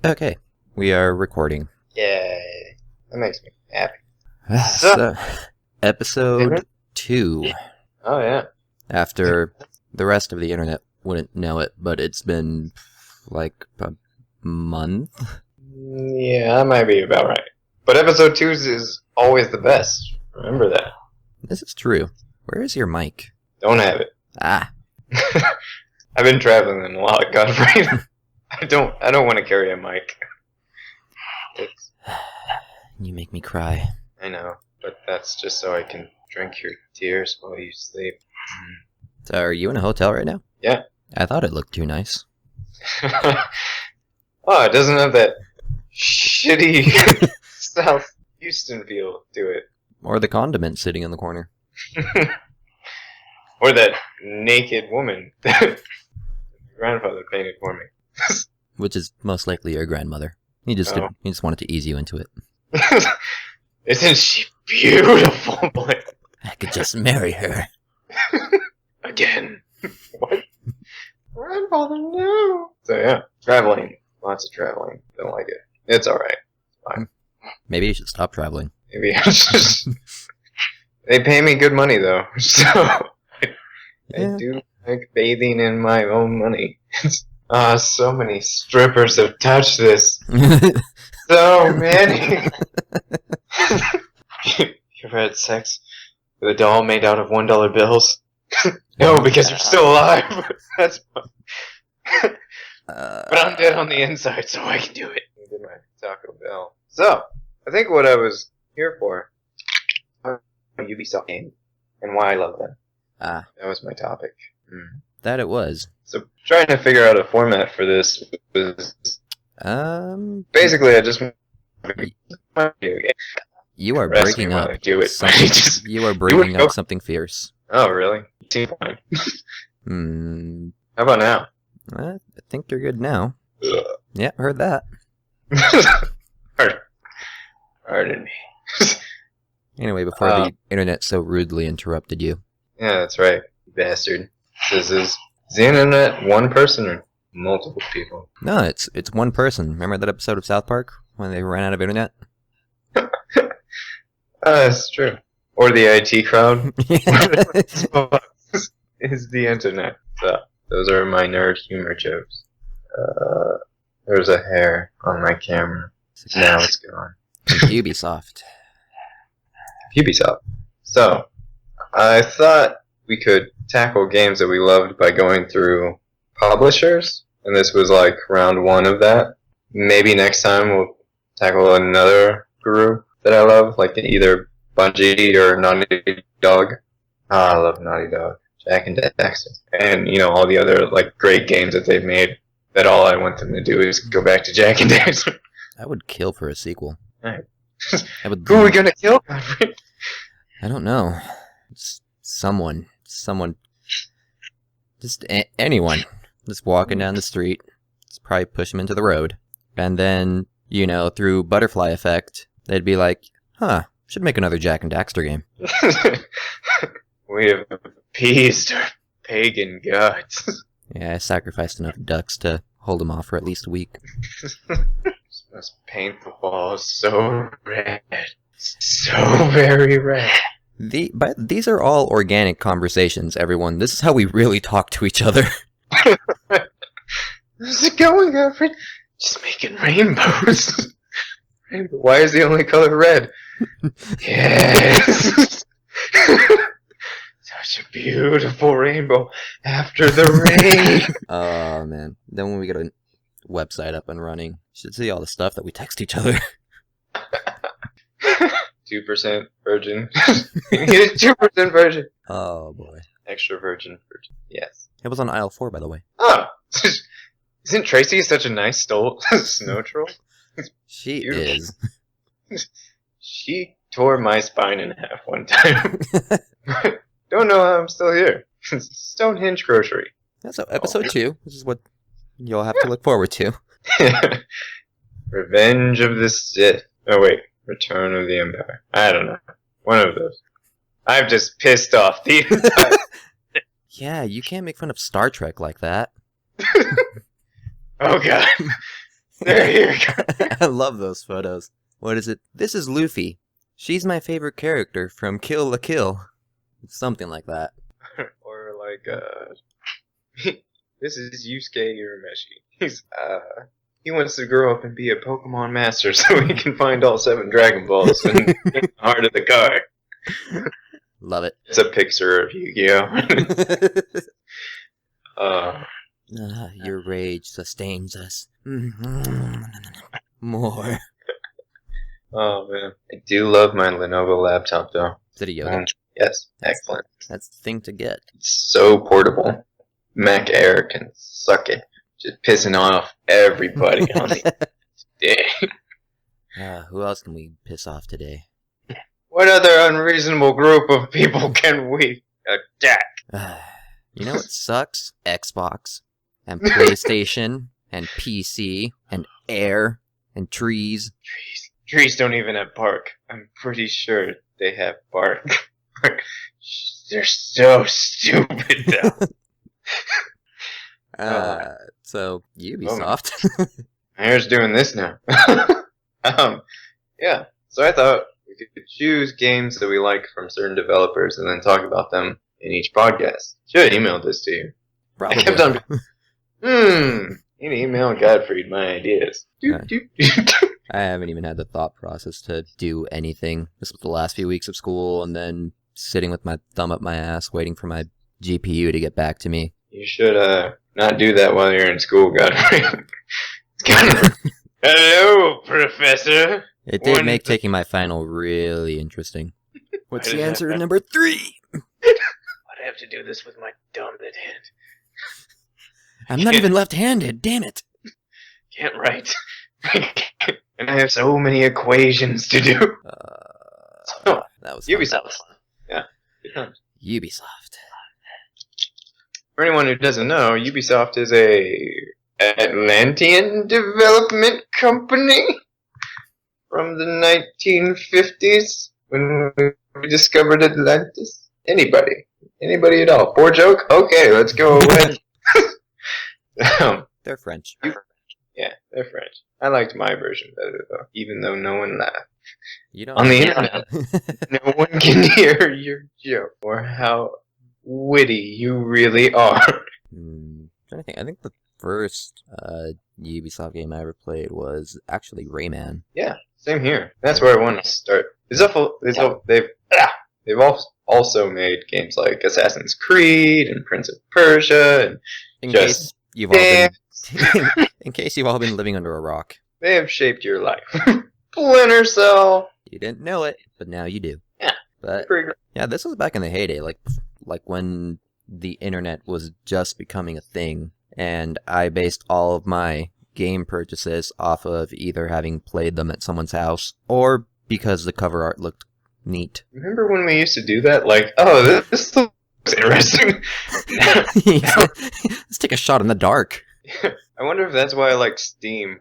Okay, we are recording. Yay. That makes me happy. So, episode 2. Oh, yeah. After the rest of the internet wouldn't know it, but it's been like a month. Yeah, that might be about right. But episode 2 is always the best. Remember that. This is true. Where is your mic? Don't have it. Ah, I've been traveling a lot, Godfrey. I don't want to carry a mic. you make me cry. I know, but that's just so I can drink your tears while you sleep. So, are you in a hotel right now? Yeah. I thought it looked too nice. Oh, it doesn't have that shitty South Houston feel to it. Or the condiment sitting in the corner. Or that naked woman that my grandfather painted for me. Which is most likely your grandmother. He just wanted to ease you into it. Isn't she beautiful, boy? I could just marry her. Again. What? Grandfather, no. So yeah, traveling. Lots of traveling. Don't like it. It's alright. Fine. Maybe you should stop traveling. Maybe I just... They pay me good money, though. So, I do like bathing in my own money. So many strippers have touched this. So many. You ever had sex with a doll made out of $1 bills? No, because you're still alive. That's fun. But I'm dead on the inside, so I can do it. I did my Taco Bell. So, I think what I was here for, a Ubisoft game, and why I love them. Ah. That was my topic. That it was. So, trying to figure out a format for this was... Basically, I just... You are breaking up. You are breaking up something fierce. Oh, really? Seem fine. How about now? I think you're good now. Yeah, heard that. Pardon me. Anyway, before the internet so rudely interrupted you. Yeah, that's right, you bastard. Is the internet one person or multiple people? No, it's one person. Remember that episode of South Park when they ran out of internet? That's true. Or the IT crowd. Is the internet. So, those are my nerd humor jokes. There's a hair on my camera. Now it's gone. Ubisoft. Ubisoft. So, I thought we could tackle games that we loved by going through publishers, and this was like round 1 of that. Maybe next time we'll tackle another group that I love, like either Bungie or Naughty Dog. I love Naughty Dog. Jak and Daxter. And, all the other like great games that they've made that all I want them to do is go back to Jak and Daxter. I would kill for a sequel. Right. Who are we gonna kill? I don't know. Someone. Just anyone. Just walking down the street. Just probably push them into the road. And then, through butterfly effect, they'd be like, should make another Jak and Daxter game. We have appeased our pagan gods. Yeah, I sacrificed enough ducks to hold them off for at least a week. Must paint the walls so red. So very red. But these are all organic conversations, everyone. This is how we really talk to each other. How's it going, Alfred? Just making rainbows. Why is the only color red? Yes. Such a beautiful rainbow after the rain. Oh, man. Then when we get a website up and running, you should see all the stuff that we text each other. 2% virgin. 2% virgin. Oh, boy. Extra virgin. Yes. It was on aisle 4, by the way. Oh. Isn't Tracy such a nice snow troll? She is. She tore my spine in half one time. Don't know how I'm still here. Stonehenge grocery. Yeah, so episode 2, this is what you'll have to look forward to. Revenge of the Sith. Oh wait, Return of the Empire. I don't know. One of those. I've just pissed off the entire... Yeah, you can't make fun of Star Trek like that. Oh god. There you go. I love those photos. What is it? This is Luffy. She's my favorite character from Kill la Kill. Something like that. Or like, this is Yusuke Urameshi. He wants to grow up and be a Pokemon master so he can find all 7 Dragon Balls and get the heart of the card. Love it. It's a picture of Yu-Gi-Oh! Your rage sustains us. More. Oh man, I do love my Lenovo laptop though. Is it a Yoga? Yes, excellent. That's the thing to get. It's so portable. Mac Air can suck it. Just pissing off everybody on the day. Who else can we piss off today? What other unreasonable group of people can we attack? You know what sucks? Xbox, and PlayStation, and PC, and air, and trees. Trees don't even have bark. I'm pretty sure they have bark. They're so stupid now. So Ubisoft. Here's doing this now. Yeah. So I thought we could choose games that we like from certain developers and then talk about them in each podcast. Should have emailed this to you. Probably. I kept on. Need to email Godfrey my ideas. I haven't even had the thought process to do anything. This was the last few weeks of school, and then sitting with my thumb up my ass, waiting for my GPU to get back to me. You should not do that while you're in school, Godfrey. Hello, Professor. It did make taking my final really interesting. What's the answer to number 3? Why'd I have to do this with my dumb dead hand? I'm not even left-handed, damn it. Can't write. And I have so many equations to do. That was Ubisoft. Yeah, good times. Ubisoft. For anyone who doesn't know, Ubisoft is a Atlantean development company from the 1950s when we discovered Atlantis. Anybody at all? Poor joke? Okay, let's go away. They're French. Yeah, they're French. I liked my version better though, even though no one laughed. You don't on the internet. No one can hear your joke or how witty you really are. Trying to think. I think the first Ubisoft game I ever played was actually Rayman. Yeah, same here. That's where I want to start. They've also made games like Assassin's Creed and Prince of Persia and in case you've all been living under a rock. They have shaped your life. Splinter Cell. You didn't know it, but now you do. Yeah, but pretty great. Yeah, this was back in the heyday, like when the internet was just becoming a thing, and I based all of my game purchases off of either having played them at someone's house or because the cover art looked neat. Remember when we used to do that? Like, oh, this looks interesting. Let's take a shot in the dark. I wonder if that's why I like Steam.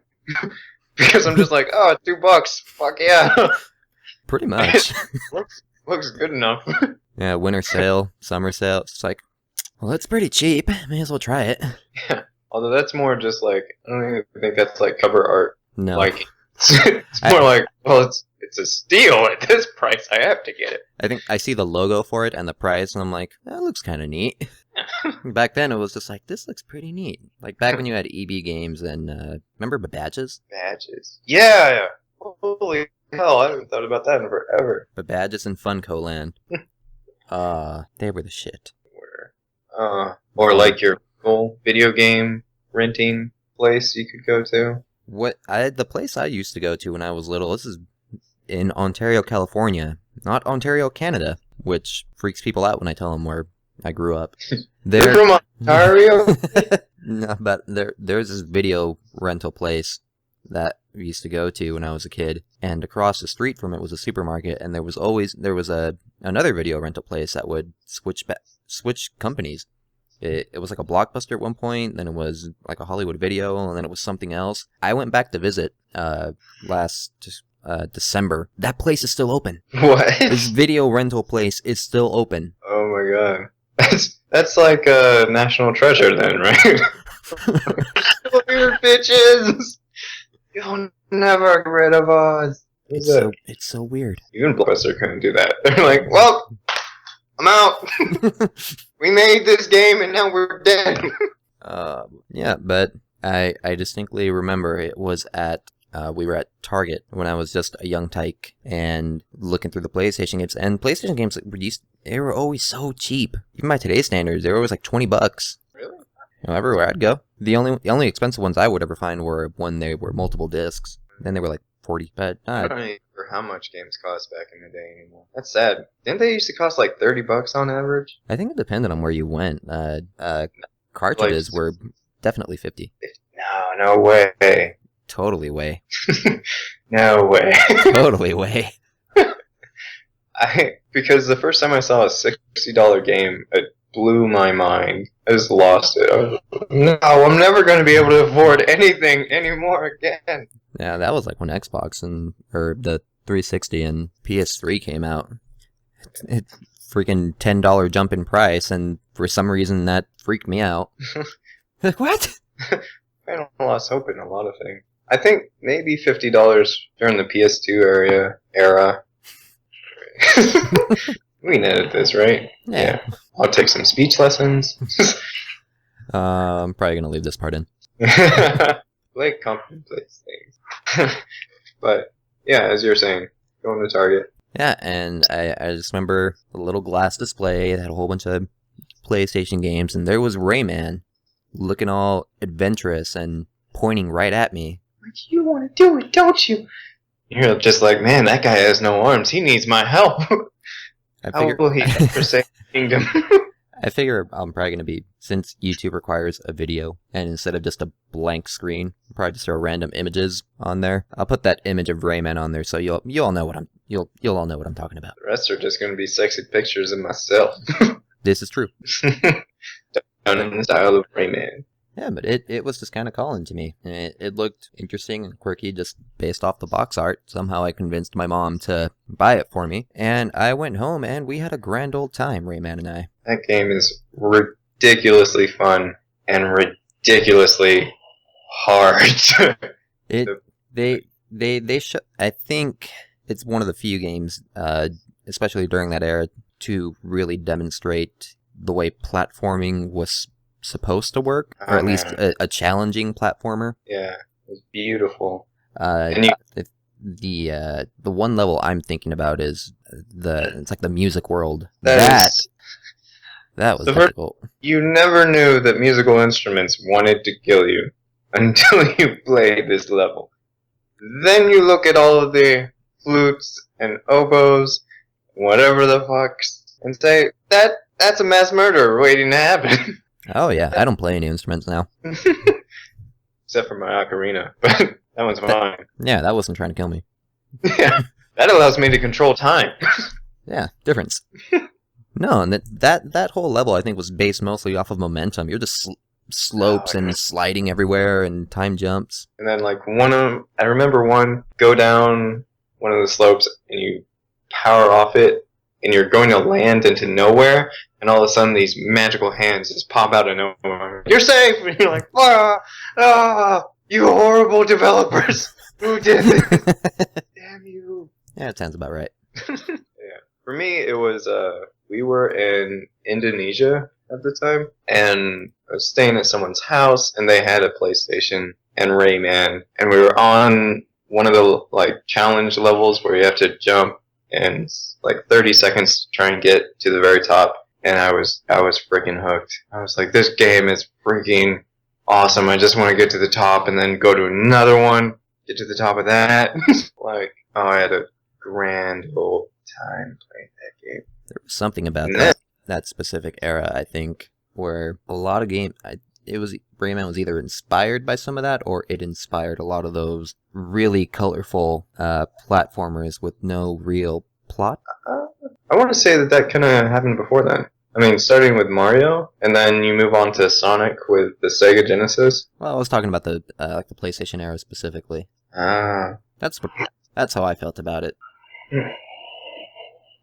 Because I'm just like, oh, $2. Fuck yeah. Pretty much. looks good enough. Yeah, winter sale, summer sale. It's like, well, it's pretty cheap. May as well try it. Yeah. Although that's more just like, I don't even think that's like cover art. No. Like, it's more like, well, it's a steal at this price. I have to get it. I think I see the logo for it and the price, and I'm like, that looks kind of neat. Back then, it was just like, this looks pretty neat. Like back when you had EB games and, remember Badges? Badges. Yeah. Holy hell, I haven't thought about that in forever. Badges and Funko Land. They were the shit. Or like your full video game renting place you could go to. The place I used to go to when I was little, this is in Ontario, California, not Ontario, Canada, which freaks people out when I tell them where I grew up. You're from Ontario? No, but there's this video rental place that we used to go to when I was a kid, and across the street from it was a supermarket, and there was another video rental place that would switch companies. It was like a Blockbuster at one point, then it was like a Hollywood Video, and then it was something else. I went back to visit last December. That place is still open. What? This video rental place is still open. Oh my god. That's like a national treasure then, right? Come here, bitches! You'll never get rid of us. It's so weird. Even Blockbuster couldn't do that. They're like, well, I'm out. We made this game and now we're dead. Yeah, but I distinctly remember it was at we were at Target when I was just a young tyke and looking through the PlayStation games, and PlayStation games they were always so cheap. Even by today's standards, they were always like $20. Really? Everywhere I'd go. The only expensive ones I would ever find were when they were multiple discs. Then they were like 40. But I don't remember how much games cost back in the day anymore. That's sad. Didn't they used to cost like $30 on average? I think it depended on where you went. Cartridges were definitely 50. No way. Totally way. No way. Totally way. Because the first time I saw a $60 game, it blew my mind. I just lost it. I was like, no, I'm never going to be able to afford anything anymore again. Yeah, that was like when Xbox or the 360 and PS3 came out. It freaking $10 jump in price, and for some reason that freaked me out. Like, what? I lost hope in a lot of things. I think maybe $50 during the PS2 era. We can edit this, right? Yeah. I'll take some speech lessons. I'm probably gonna leave this part in. Blake commonplace things. But yeah, as you're saying, going to Target. Yeah, and I just remember the little glass display that had a whole bunch of PlayStation games, and there was Rayman looking all adventurous and pointing right at me. But you want to do it, don't you? You're just like, man, that guy has no arms. He needs my help. How will he ever save the kingdom? I figure I'm probably going to be, since YouTube requires a video, and instead of just a blank screen, I'll probably just throw random images on there. I'll put that image of Rayman on there, so you'll all know what you'll all know what I'm talking about. The rest are just going to be sexy pictures of myself. This is true. Done in the style of Rayman. Yeah, but it was just kind of calling to me. It looked interesting and quirky just based off the box art. Somehow I convinced my mom to buy it for me, and I went home and we had a grand old time, Rayman and I. That game is ridiculously fun and ridiculously hard. I think it's one of the few games, especially during that era, to really demonstrate the way platforming was supposed to work, or at least a challenging platformer. Yeah, it was beautiful. The one level I'm thinking about is it's like the music world. That was difficult. You never knew that musical instruments wanted to kill you until you played this level. Then you look at all of the flutes and oboes, whatever the fuck, and say, that's a mass murder waiting to happen. Oh yeah, I don't play any instruments now. Except for my ocarina, but that one's fine. Yeah, that wasn't trying to kill me. Yeah, that allows me to control time. Yeah, difference. No, and that whole level I think was based mostly off of momentum. You're just slopes and sliding everywhere and time jumps. And then like I remember go down one of the slopes and you power off it and you're going to land into nowhere, and all of a sudden these magical hands just pop out of nowhere. You're safe! And you're like, you horrible developers! Who did this? Damn you. Yeah, it sounds about right. Yeah. For me, it was, we were in Indonesia at the time, and I was staying at someone's house, and they had a PlayStation and Rayman, and we were on one of the, like, challenge levels where you have to jump and like 30 seconds to try and get to the very top, and I was freaking hooked. I was like, this game is freaking awesome. I just want to get to the top and then go to another one, get to the top of that. Like, I had a grand old time playing that game. There was something about that specific era, I think, where a lot of Rayman was either inspired by some of that, or it inspired a lot of those really colorful platformers with no real plot. I want to say that kind of happened before then. I mean, starting with Mario, and then you move on to Sonic with the Sega Genesis. Well, I was talking about the PlayStation era specifically. Ah, that's how I felt about it.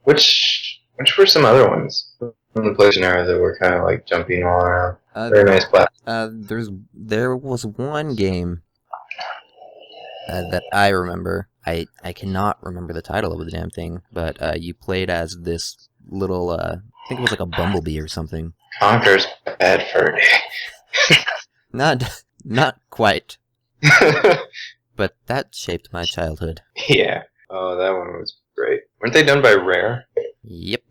Which were some other ones from the PlayStation era that were kind of like jumping all around? Very nice platform. There was one game that I remember. I cannot remember the title of the damn thing, but you played as this little, I think it was like a bumblebee or something. Conker's Bedford. Not quite, but that shaped my childhood. Yeah. Oh, that one was great. Weren't they done by Rare? Yep.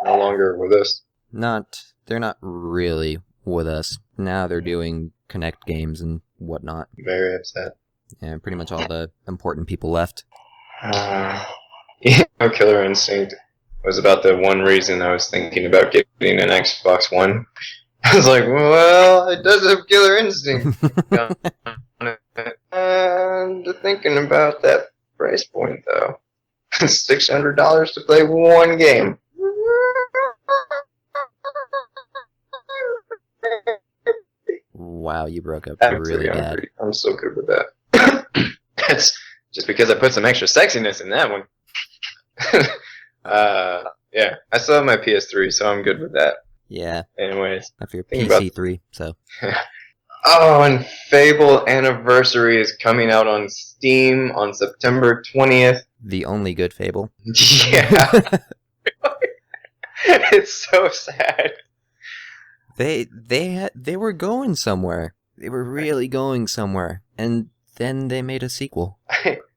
No longer with us. They're not really with us. Now they're doing Connect games and whatnot. Very upset. Yeah, pretty much all the important people left. Killer Instinct was about the one reason I was thinking about getting an Xbox One. I was like, well, it does have Killer Instinct. And thinking about that price point, though. $600 to play one game. Wow, you broke up I'm really bad. I'm so good with that. That's just because I put some extra sexiness in that one. Yeah, I still have my PS3, so I'm good with that. Yeah. Anyways. After your PC3, so. Oh, and Fable Anniversary is coming out on Steam on September 20th. The only good Fable. Yeah. It's so sad. They were going somewhere. They were really going somewhere. And then they made a sequel.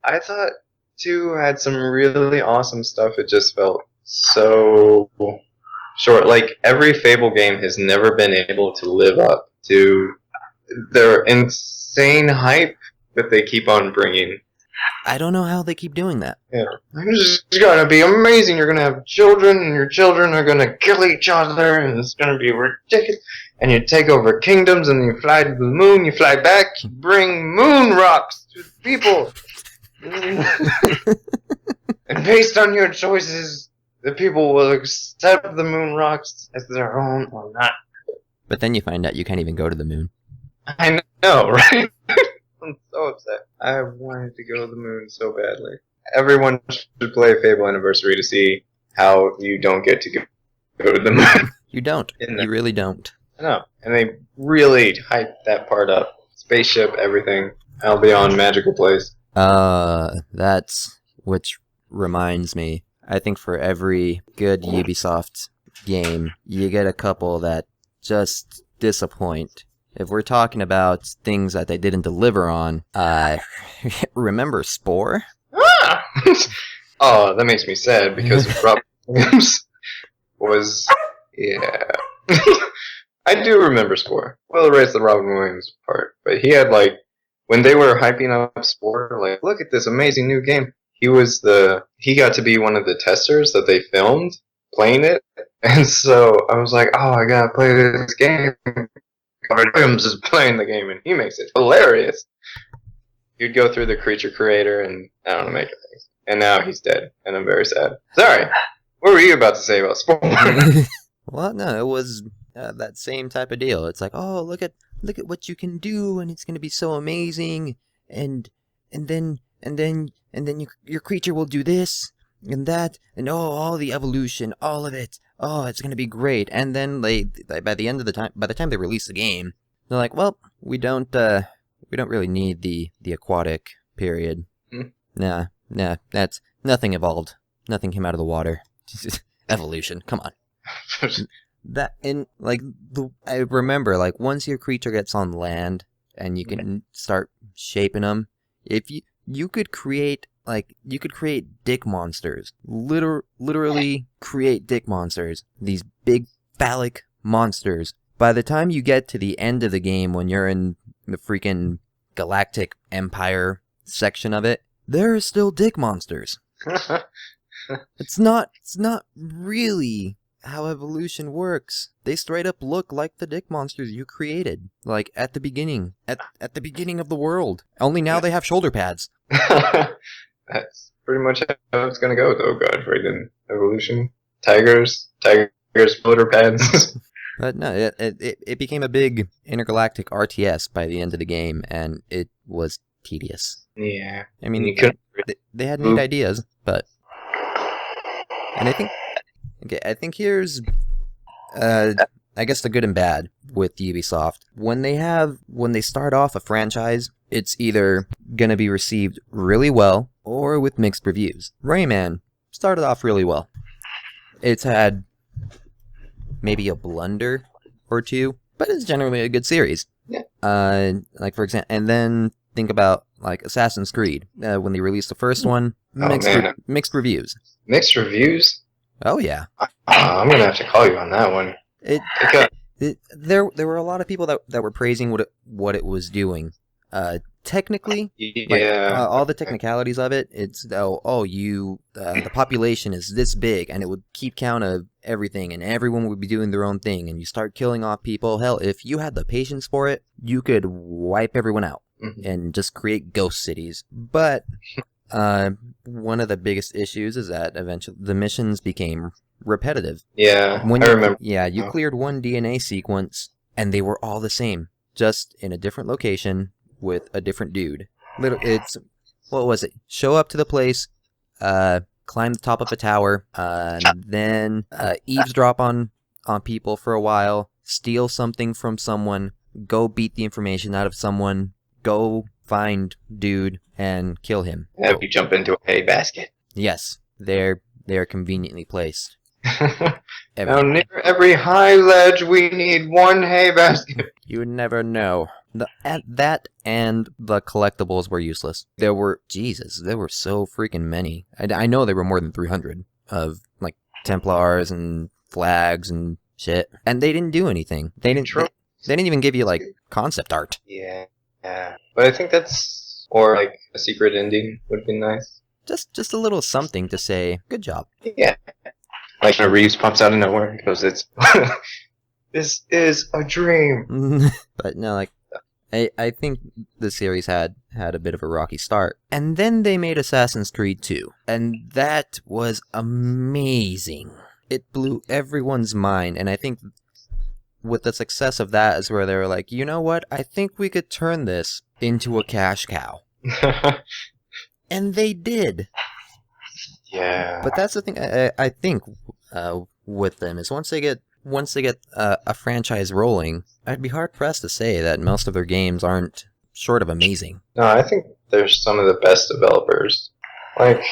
I thought 2 had some really awesome stuff. It just felt so short. Like, every Fable game has never been able to live up to their insane hype that they keep on bringing. I don't know how they keep doing that. Yeah. It's gonna be amazing. You're gonna have children, and your children are gonna kill each other, and it's gonna be ridiculous. And you take over kingdoms, and you fly to the moon, you fly back, you bring moon rocks to the people. And based on your choices, the people will accept the moon rocks as their own or not. But then you find out you can't even go to the moon. I know, right? I'm so upset. I wanted to go to the moon so badly. Everyone should play Fable Anniversary to see how you don't get to go to the moon. You don't. You really don't. I know. And they really hyped that part up. Spaceship, everything. I'll be on Magical Place. That's... Which reminds me, I think for every good Ubisoft game, you get a couple that just disappoint. If we're talking about things that they didn't deliver on, remember Spore? Ah! Oh, that makes me sad because Rob Williams was... Yeah. I do remember Spore. We'll erase the Robin Williams part. But he had, like, when they were hyping up Spore, like, look at this amazing new game, he got to be one of the testers that they filmed playing it. And so I was like, oh, I gotta play this game. Robin Williams is playing the game, and he makes it hilarious. You'd go through the creature creator, and I don't know, make it things. And now he's dead, and I'm very sad. Sorry, what were you about to say about Spore? Well, no, it was that same type of deal. It's like, oh, look at what you can do, and it's gonna be so amazing, and then your creature will do this and that, and all the evolution, all of it. Oh, it's gonna be great. And then by the time they release the game, they're like, well, we don't really need the aquatic period. Nah, that's nothing evolved. Nothing came out of the water. Evolution, come on. That and like I remember, like, once your creature gets on land and you can start shaping them, if you could create dick monsters. Literally create dick monsters. These big phallic monsters. By the time you get to the end of the game, when you're in the freaking Galactic Empire section of it, there are still dick monsters. It's not really how evolution works. They straight up look like the dick monsters you created. Like, at the beginning. At the beginning of the world. Only now they have shoulder pads. That's pretty much how it's gonna go, though, God, right in evolution. Tigers, shoulder pads. But no, it became a big intergalactic RTS by the end of the game, and it was tedious. Yeah. I mean, they had neat ideas, but... And I think here's, I guess, the good and bad with Ubisoft. When they start off a franchise it's either gonna be received really well or with mixed reviews. Rayman started off really well. It's had maybe a blunder or two, but it's generally a good series. Yeah. Like for example, and then think about like Assassin's Creed. When they released the first one, mixed reviews. Mixed reviews? Oh yeah. I'm gonna have to call you on that one. There were a lot of people that were praising what it was doing. Technically, all the technicalities of it. It's the population is this big, and it would keep count of everything, and everyone would be doing their own thing, and you start killing off people. Hell, if you had the patience for it, you could wipe everyone out and just create ghost cities. But one of the biggest issues is that eventually the missions became repetitive. Yeah, I remember. Yeah, you cleared one DNA sequence, and they were all the same, just in a different location with a different dude. What was it? Show up to the place, climb the top of a tower, then eavesdrop on people for a while, steal something from someone, go beat the information out of someone, go find dude and kill him. Have you jump into a hay basket? Yes, they are conveniently placed. Now near every high ledge we need one hay basket. You would never know. That and the collectibles were useless. There were so freaking many. I know there were more than 300 of like Templars and flags and shit, and they didn't do anything. They didn't even give you like concept art. Yeah, but I think or like a secret ending would be nice. Just a little something to say, good job. Yeah. Like when Reeves pops out of nowhere and goes, "It's this is a dream." But no, like I think the series had a bit of a rocky start, and then they made Assassin's Creed 2, and that was amazing. It blew everyone's mind, and I think with the success of that is where they were like, you know what? I think we could turn this into a cash cow, and they did. Yeah. But that's the thing. I think with them is once they get a franchise rolling, I'd be hard pressed to say that most of their games aren't short of amazing. No, I think they're some of the best developers. Like,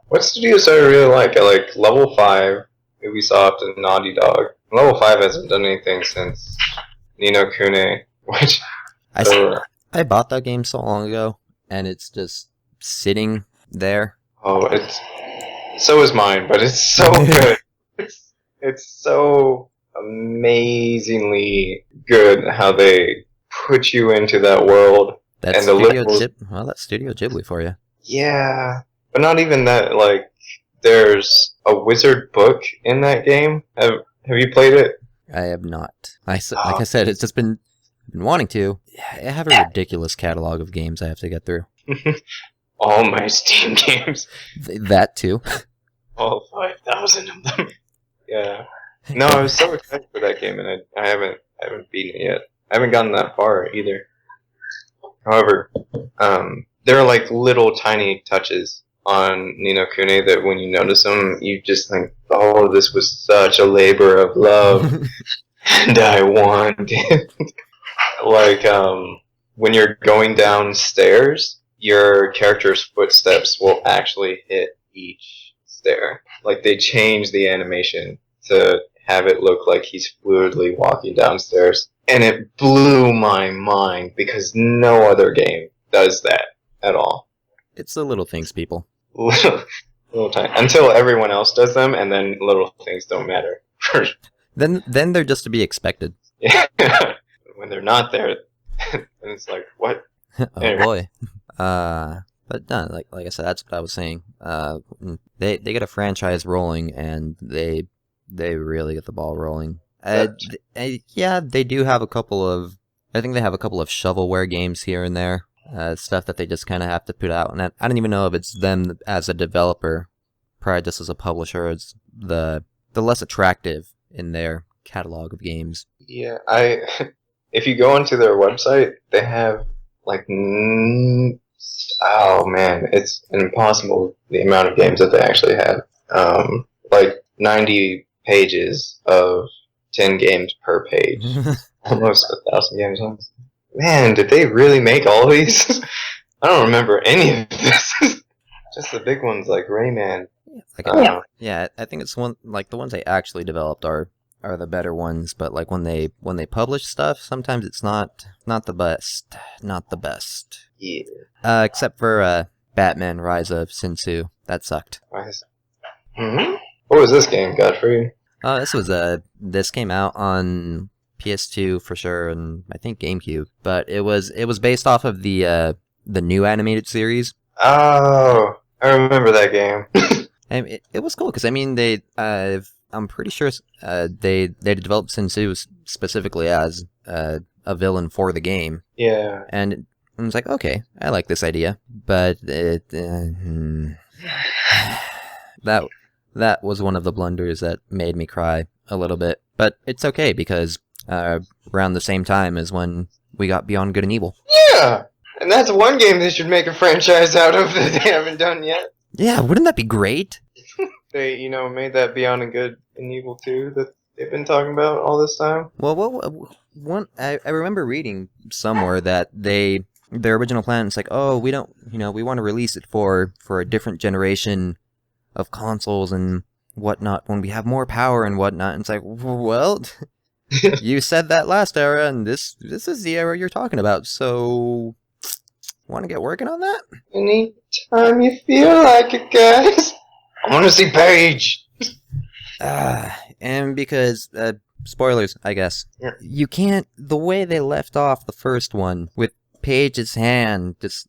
what studios do I really like? I like Level 5, Ubisoft, and Naughty Dog. Level 5 hasn't done anything since Ni no Kuni, which I bought that game so long ago, and it's just sitting there. Oh, so is mine, but it's so good. It's so amazingly good how they put you into that world. That's Studio Ghibli for you. Yeah, but not even that. Like, there's a wizard book in that game. Have you played it? I have not. Like I said, it's just been wanting to. I have a ridiculous catalog of games I have to get through. All my Steam games. That too. All 5,000 of them. Yeah. No, I was so excited for that game, and I haven't beaten it yet. I haven't gotten that far either. However, there are like little tiny touches on Ni no Kuni that when you notice them, you just think, oh, this was such a labor of love, and I want it. Like, when you're going downstairs, your character's footsteps will actually hit each stair. Like, they change the animation to have it look like he's fluidly walking downstairs. And it blew my mind because no other game does that at all. It's the little things, people. Little tiny. Until everyone else does them, and then little things don't matter. Then they're just to be expected. Yeah. When they're not there, then it's like, what? Oh boy. But no, like I said, that's what I was saying. They get a franchise rolling, and they really get the ball rolling. Yeah, they do have a couple of. I think they have a couple of shovelware games here and there. Stuff that they just kind of have to put out, and I don't even know if it's them as a developer, probably just as a publisher. It's the less attractive in their catalog of games. Yeah, if you go onto their website, they have like, oh man, it's impossible the amount of games that they actually have. Like 90 pages of 10 games per page. Almost 1,000 games. man, did they really make all these? I don't remember any of this. Just the big ones like Rayman. Like, Uh, yeah, I think it's one like the ones they actually developed are the better ones. But like when they publish stuff, sometimes it's not the best, not the best. yeah. Except for Batman: Rise of Sin-Tzu, that sucked. Hmm. What was this game, Godfrey? This came out on PS2 for sure, and I think GameCube. But it was based off of the new animated series. Oh, I remember that game. And it was cool because I mean I'm pretty sure they developed Sin-Tzu specifically as a villain for the game, Yeah. and I was like, okay, I like this idea, but that that was one of the blunders that made me cry a little bit. But it's okay because around the same time as when we got Beyond Good and Evil. Yeah. And that's one game they should make a franchise out of that they haven't done yet. Yeah, wouldn't that be great? They, made that Beyond Good and Evil 2 that they've been talking about all this time. Well, I remember reading somewhere that their original plan is like, oh, we don't, we want to release it for a different generation of consoles and whatnot when we have more power and whatnot. And it's like, well, you said that last era, and this is the era you're talking about. So, want to get working on that? Anytime you feel like it, guys. I want to see Paige. And because spoilers, I guess. Yeah. You can't. The way they left off the first one with Paige's hand just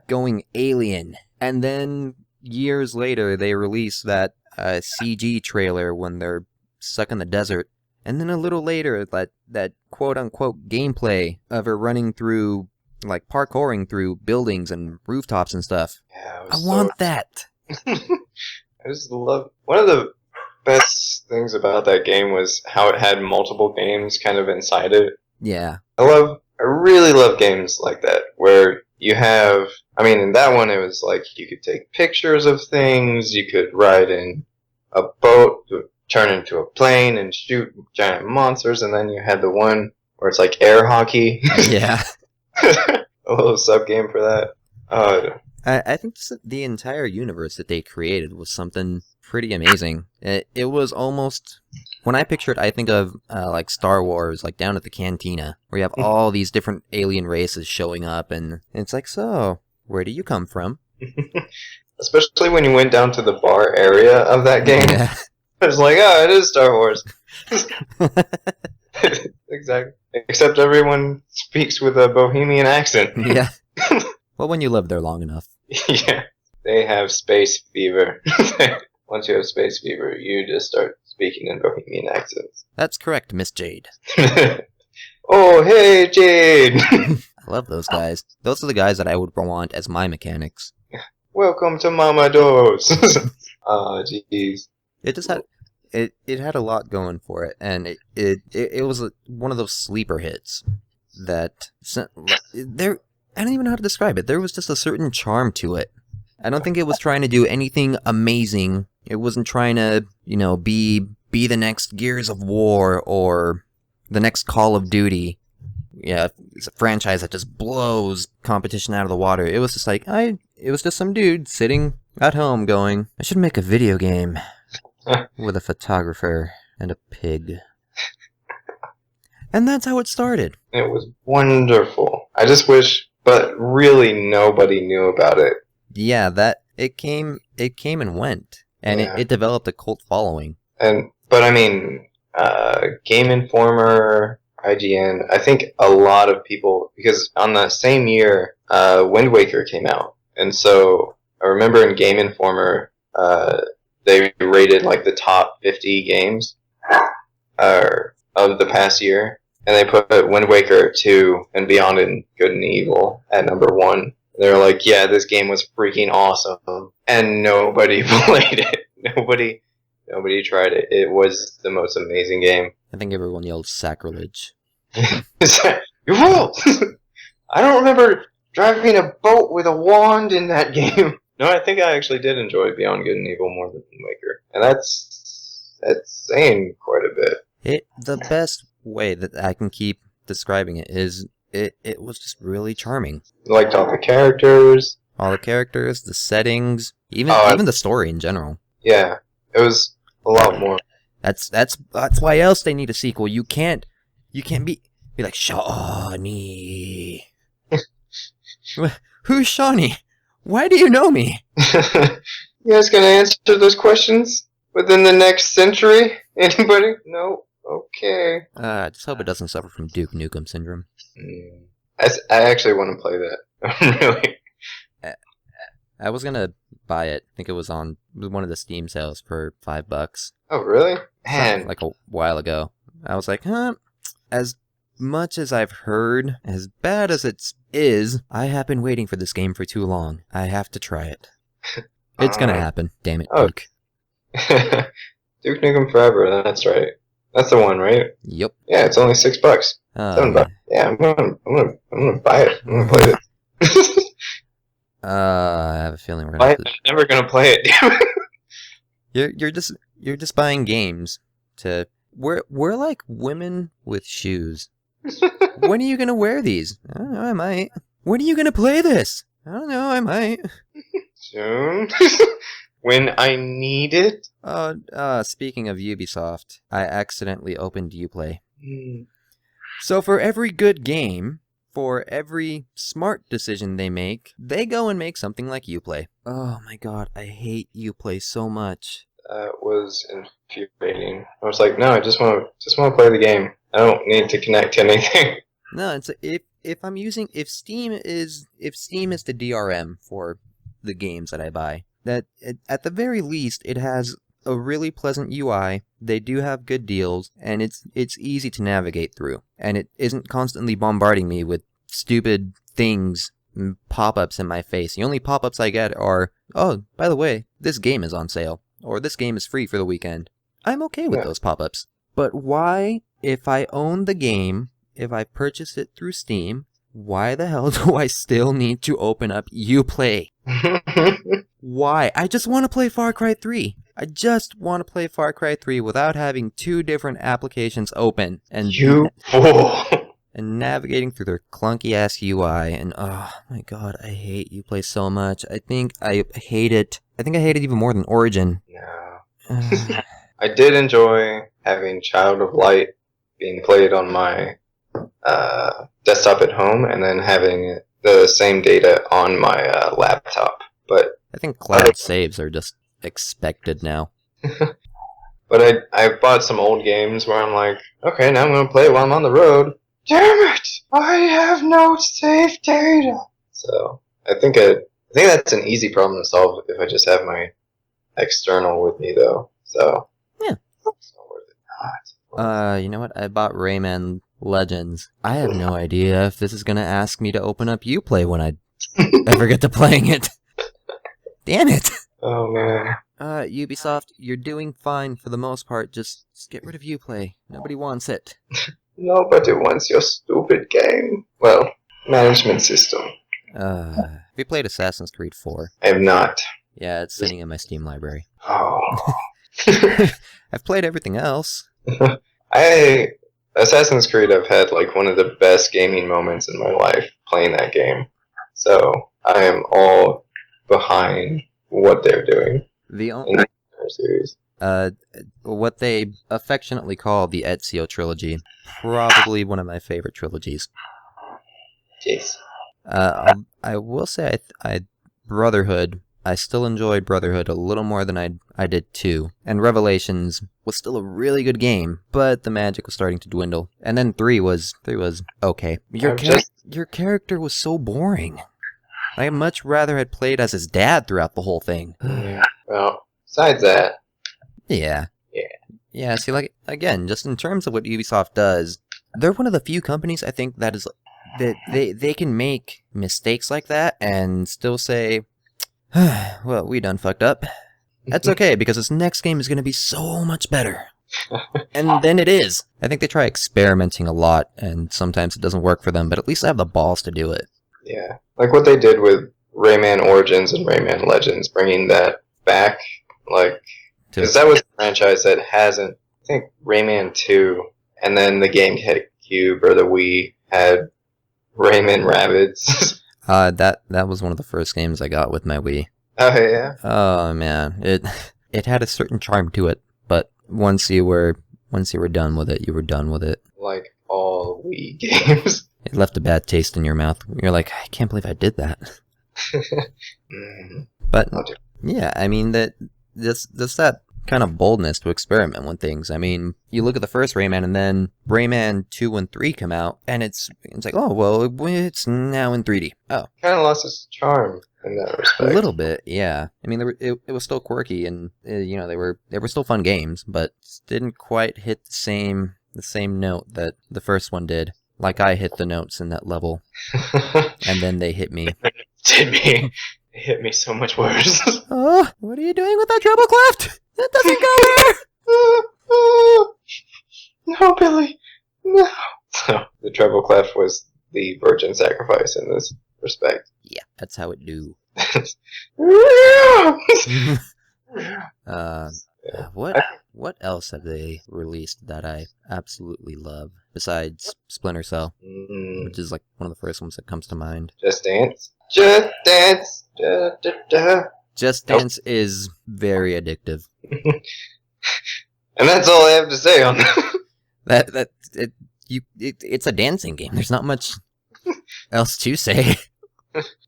going alien, and then years later they release that CG trailer when they're stuck in the desert, and then a little later that quote unquote gameplay of her running through, like parkouring through buildings and rooftops and stuff. Yeah, I want that. I just love one of the best things about that game was how it had multiple games kind of inside it. Yeah. I really love games like that where you have, in that one it was like you could take pictures of things, you could ride in a boat, turn into a plane and shoot giant monsters, and then you had the one where it's like air hockey. Yeah. A little sub game for that. I think the entire universe that they created was something pretty amazing. It was almost, when I picture it, I think of like Star Wars, like down at the cantina, where you have all these different alien races showing up, and it's like, so, where do you come from? Especially when you went down to the bar area of that game. Yeah. It's like, oh, it is Star Wars. Exactly. Except everyone speaks with a bohemian accent. Yeah. Well, when you live there long enough. Yeah. They have space fever. Once you have space fever, you just start speaking in bohemian accents. That's correct, Miss Jade. Oh, hey, Jade! I love those guys. Those are the guys that I would want as my mechanics. Welcome to Mama Dos. Oh, jeez. It just had it had a lot going for it, and it was one of those sleeper hits that there. I don't even know how to describe it. There was just a certain charm to it. I don't think it was trying to do anything amazing. It wasn't trying to, be the next Gears of War or the next Call of Duty. Yeah, it's a franchise that just blows competition out of the water. It was just like, it was just some dude sitting at home going, I should make a video game with a photographer and a pig. And that's how it started. It was wonderful. I just wish, but really nobody knew about it. Yeah, it came and went, and it developed a cult following. But Game Informer, IGN, I think a lot of people, because on that same year, Wind Waker came out, and so I remember in Game Informer, they rated like the top 50 games of the past year, and they put Wind Waker 2 and Beyond and Good and Evil at number 1. They're like, yeah, this game was freaking awesome, and nobody played it. Nobody tried it. It was the most amazing game. I think everyone yelled sacrilege. You fool! I don't remember driving a boat with a wand in that game. No, I think I actually did enjoy Beyond Good and Evil more than Wind Waker, and that's saying quite a bit. The best way that I can keep describing it is it was just really charming. Liked all the characters. All the characters, the settings, even Oh, even the story in general. Yeah, it was a lot more. That's why else they need a sequel. You can't be like Shawnee. Who's Shawnee? Why do you know me? You guys gonna answer those questions within the next century? Anybody? No? Okay. I just hope it doesn't suffer from Duke Nukem syndrome. I actually want to play that. Really. I was gonna buy it. I think it was on one of the Steam sales for $5. Oh, really? Man. Like a while ago. I was like, huh? As much as I've heard, as bad as it is, I have been waiting for this game for too long. I have to try it. It's gonna happen. Damn it, oh. Duke. Duke Nukem Forever, that's right. That's the one, right? Yep. Yeah, it's only $6. $7. Yeah, I'm gonna buy it. I'm gonna play it. I have a feeling we're gonna. I'm never gonna play it. You're just buying games to. We're like women with shoes. When are you gonna wear these? I don't know. I might. When are you gonna play this? I don't know. I might. Soon. When I need it. Speaking of Ubisoft, I accidentally opened Uplay. So for every good game, for every smart decision they make, they go and make something like Uplay. Oh my god, I hate Uplay so much. That was infuriating. I was like, no, I just want to play the game. I don't need to connect to anything. No, it's if Steam is the DRM for the games that I buy, that at the very least it has a really pleasant UI. They do have good deals, and it's easy to navigate through, and it isn't constantly bombarding me with stupid things and pop-ups in my face. The only pop-ups I get are, oh, by the way, this game is on sale, or this game is free for the weekend. I'm okay with those pop-ups. But why, if I own the game, if I purchase it through Steam, why the hell do I still need to open up Uplay? Why? I just want to play Far Cry 3. I just want to play Far Cry 3 without having two different applications open and You fool. And navigating through their clunky ass UI. And oh my god, I hate Uplay so much. I think I hate it. I think I hate it even more than Origin. No. I did enjoy having Child of Light being played on my desktop at home, and then having the same data on my laptop. But I think cloud saves are just expected now. But I bought some old games where I'm like, okay, now I'm going to play it while I'm on the road. Damn it! I have no save data. So I think that's an easy problem to solve if I just have my external with me, though. So yeah, it's not worth it. You know what? I bought Rayman Legends. I have no idea if this is gonna ask me to open up Uplay when I ever get to playing it. Damn it! Oh man. Ubisoft, you're doing fine for the most part. Just get rid of Uplay. Nobody wants it. Nobody wants your stupid game. Well, management system. Have you played Assassin's Creed 4? I have not. Yeah, it's sitting in my Steam library. Oh. I've played everything else. Assassin's Creed, I've had like one of the best gaming moments in my life playing that game. So I am all behind what they're doing in the series. What they affectionately call the Ezio trilogy, probably one of my favorite trilogies. Jeez. I will say Brotherhood. I still enjoyed Brotherhood a little more than I did 2. And Revelations was still a really good game, but the magic was starting to dwindle. And then 3 was okay. Your character was so boring. I much rather had played as his dad throughout the whole thing. Yeah. Well, besides that. Yeah. Yeah, see, like, again, just in terms of what Ubisoft does, they're one of the few companies, I think, that they can make mistakes like that and still say, well, we done fucked up. That's okay, because this next game is going to be so much better. And then it is. I think they try experimenting a lot, and sometimes it doesn't work for them, but at least they have the balls to do it. Yeah. Like what they did with Rayman Origins and Rayman Legends, bringing that back, like, because that was a franchise that hasn't, I think Rayman 2, and then the GameCube or the Wii had Rayman Rabbids. That was one of the first games I got with my Wii. Oh yeah. Oh man, it had a certain charm to it, but once you were done with it, you were done with it. Like all Wii games. It left a bad taste in your mouth. You're like, I can't believe I did that. But yeah, I mean that kind of boldness to experiment with things. I mean, you look at the first Rayman, and then Rayman 2 and 3 come out, and it's like, oh well, it's now in 3D. Oh, kind of lost its charm in that respect. a little bit, yeah. I mean, it was still quirky, and you know, they were still fun games, but didn't quite hit the same note that the first one did. Like I hit the notes in that level, and then they hit me. It hit me so much worse. Oh, what are you doing with that treble clef? That doesn't go there! No, Billy, no. So the treble clef was the virgin sacrifice in this respect. Yeah, that's how it do. What else have they released that I absolutely love besides Splinter Cell, which is like one of the first ones that comes to mind? Just Dance. Just Dance. Da, da, da. Just Dance is very addictive. And that's all I have to say on that. It's a dancing game. There's not much else to say.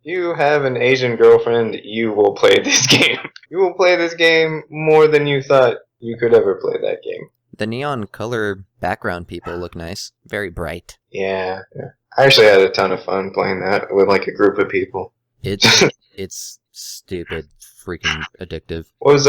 You have an Asian girlfriend, you will play this game. You will play this game more than you thought you could ever play that game. The neon color background people look nice. Very bright. Yeah. I actually had a ton of fun playing that with like a group of people. It's stupid, freaking addictive. Was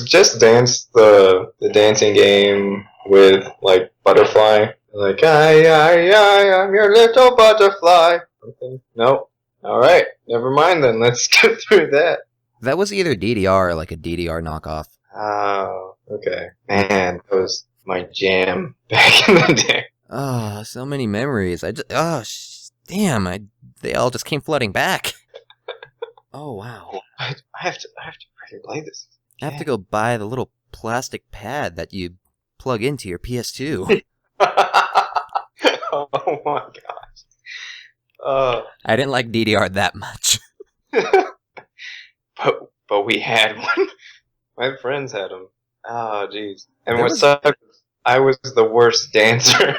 Just Dance the dancing game with like Butterfly? Like I'm your little butterfly. Something? Nope. Alright, never mind then, let's get through that. That was either DDR or like a DDR knockoff. Oh, okay. Man, that was my jam back in the day. Oh, so many memories. Damn, they all just came flooding back. Oh, wow. I have to freaking play this. I have to go buy the little plastic pad that you plug into your PS2. Oh my gosh. I didn't like DDR that much. but we had one. My friends had them. Oh, jeez. And what sucked, I was the worst dancer.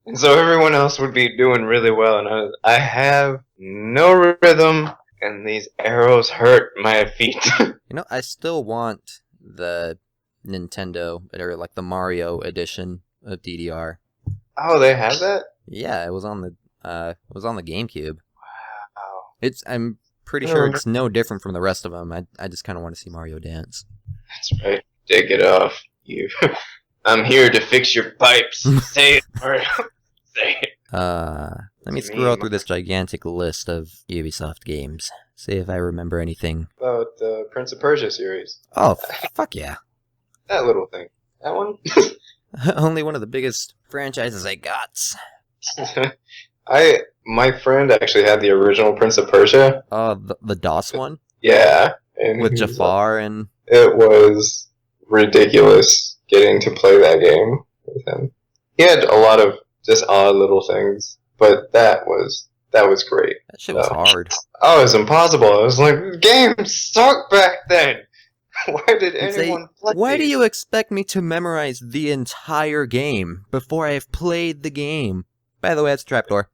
And so everyone else would be doing really well. And I have no rhythm, and these arrows hurt my feet. You know, I still want the Nintendo, or like the Mario edition of DDR. Oh, they have that? Yeah, it was on the GameCube. Wow. I'm pretty sure it's no different from the rest of them. I just kind of want to see Mario dance. That's right. Take it off. I'm here to fix your pipes. Say it, Mario. Say it. Let me scroll through this gigantic list of Ubisoft games. See if I remember anything. About the Prince of Persia series. Oh, fuck yeah. That little thing. That one? Only one of the biggest franchises I got. My friend actually had the original Prince of Persia. The DOS one? Yeah. And with Jafar and... It was ridiculous getting to play that game with him. He had a lot of just odd little things, but that was great. That shit was hard. Oh, it was impossible. I was like, games sucked back then. Why did anyone play? Why do you expect me to memorize the entire game before I have played the game? By the way, that's a trapdoor.